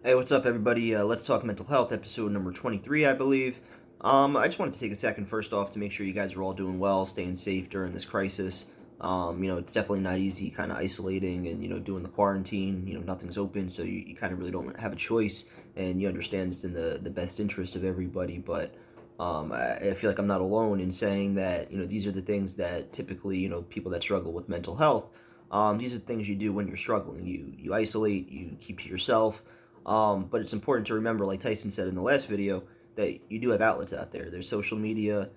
Hey, what's up, everybody? Let's talk mental health, episode number 23, I believe. I just wanted to take a second first off to make sure you guys are all doing well, staying safe during this crisis. It's definitely not easy, kind of isolating and, doing the quarantine. Nothing's open, so you kind of really don't have a choice, and you understand it's in the best interest of everybody. But I feel like I'm not alone in saying that, these are the things that typically, people that struggle with mental health, these are the things you do when you're struggling. You isolate, you keep to yourself, but it's important to remember, like Tyson said in the last video, that you do have outlets out there. There's social media,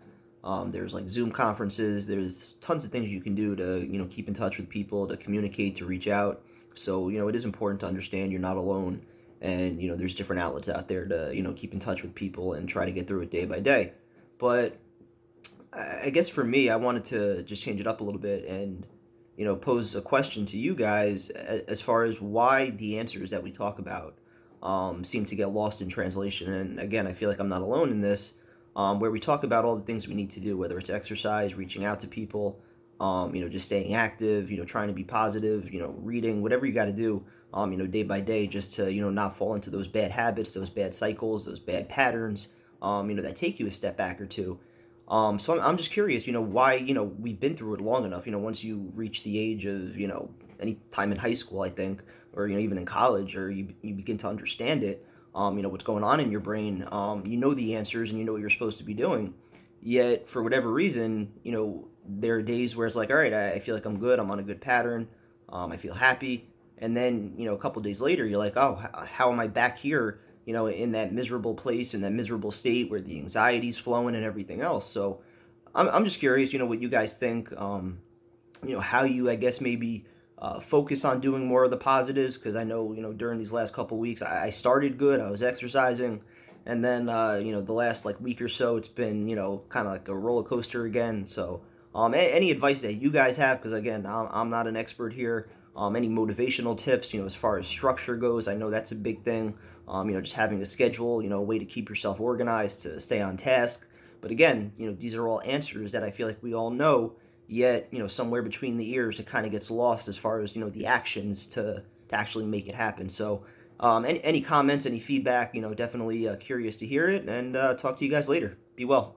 there's like Zoom conferences, there's tons of things you can do to, keep in touch with people, to communicate, to reach out. So, it is important to understand you're not alone. And, there's different outlets out there to, keep in touch with people and try to get through it day by day. But I guess for me, I wanted to just change it up a little bit and, pose a question to you guys as far as why the answers that we talk about seem to get lost in translation. And again, I feel like I'm not alone in this, where we talk about all the things we need to do, whether it's exercise, reaching out to people, just staying active, trying to be positive, reading, whatever you got to do, day by day, just to, not fall into those bad habits, those bad cycles, those bad patterns, that take you a step back or two. So I'm just curious, why, we've been through it long enough, once you reach the age of, any time in high school, I think, or, even in college, or you begin to understand it, what's going on in your brain, you know the answers and you know what you're supposed to be doing. Yet, for whatever reason, there are days where it's like, all right, I feel like I'm good, I'm on a good pattern, I feel happy. And then, a couple days later, you're like, oh, how am I back here? In that miserable place, in that miserable state where the anxiety's flowing and everything else. So I'm just curious, what you guys think, how you, I guess, maybe focus on doing more of the positives. Because I know, during these last couple weeks, I started good, I was exercising. And then, the last like week or so, it's been, kind of like a roller coaster again. So, any advice that you guys have? Because again, I'm not an expert here. Any motivational tips, as far as structure goes? I know that's a big thing. Just having a schedule, a way to keep yourself organized, to stay on task. But again, these are all answers that I feel like we all know, yet, somewhere between the ears, it kind of gets lost as far as, the actions to actually make it happen. So, any comments, any feedback, definitely curious to hear it, and talk to you guys later. Be well.